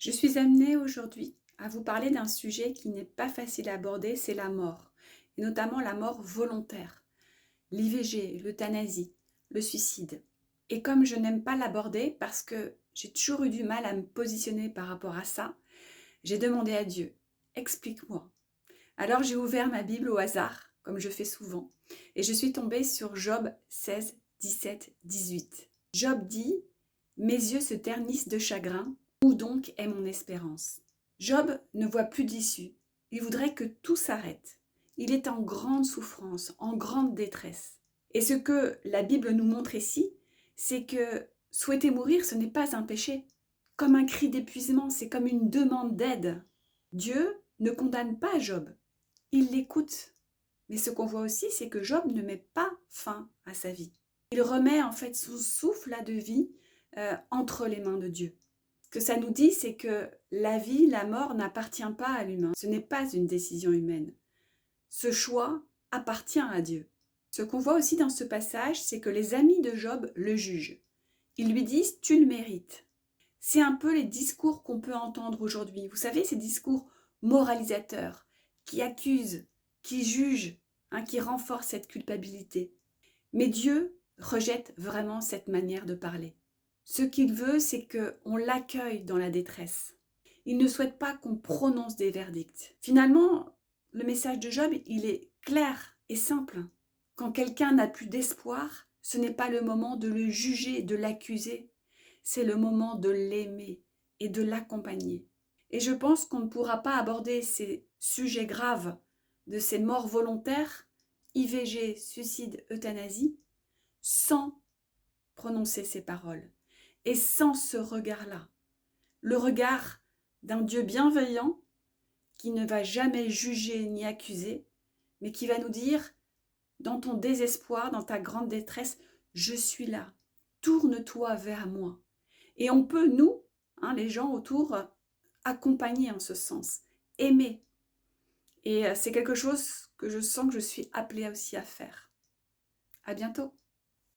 Je suis amenée aujourd'hui à vous parler d'un sujet qui n'est pas facile à aborder, c'est la mort, et notamment la mort volontaire, l'IVG, l'euthanasie, le suicide. Et comme je n'aime pas l'aborder parce que j'ai toujours eu du mal à me positionner par rapport à ça, j'ai demandé à Dieu, explique-moi. Alors j'ai ouvert ma Bible au hasard, comme je fais souvent, et je suis tombée sur Job 16, 17, 18. Job dit, mes yeux se ternissent de chagrin, où donc est mon espérance? Job ne voit plus d'issue. Il voudrait que tout s'arrête. Il est en grande souffrance, en grande détresse. Et ce que la Bible nous montre ici, c'est que souhaiter mourir, ce n'est pas un péché. Comme un cri d'épuisement, c'est comme une demande d'aide. Dieu ne condamne pas Job. Il l'écoute. Mais ce qu'on voit aussi, c'est que Job ne met pas fin à sa vie. Il remet en fait son souffle de vie entre les mains de Dieu. Ce que ça nous dit, c'est que la vie, la mort n'appartient pas à l'humain. Ce n'est pas une décision humaine. Ce choix appartient à Dieu. Ce qu'on voit aussi dans ce passage, c'est que les amis de Job le jugent. Ils lui disent « tu le mérites ». C'est un peu les discours qu'on peut entendre aujourd'hui. Vous savez, ces discours moralisateurs, qui accusent, qui jugent, qui renforcent cette culpabilité. Mais Dieu rejette vraiment cette manière de parler. Ce qu'il veut, c'est qu'on l'accueille dans la détresse. Il ne souhaite pas qu'on prononce des verdicts. Finalement, le message de Job, il est clair et simple. Quand quelqu'un n'a plus d'espoir, ce n'est pas le moment de le juger, de l'accuser. C'est le moment de l'aimer et de l'accompagner. Et je pense qu'on ne pourra pas aborder ces sujets graves de ces morts volontaires, IVG, suicide, euthanasie, sans prononcer ces paroles et sans ce regard-là. Le regard d'un Dieu bienveillant qui ne va jamais juger ni accuser, mais qui va nous dire, dans ton désespoir, dans ta grande détresse, je suis là, tourne-toi vers moi. Et on peut, nous, les gens autour, accompagner en ce sens, aimer. Et c'est quelque chose que je sens que je suis appelée aussi à faire. À bientôt.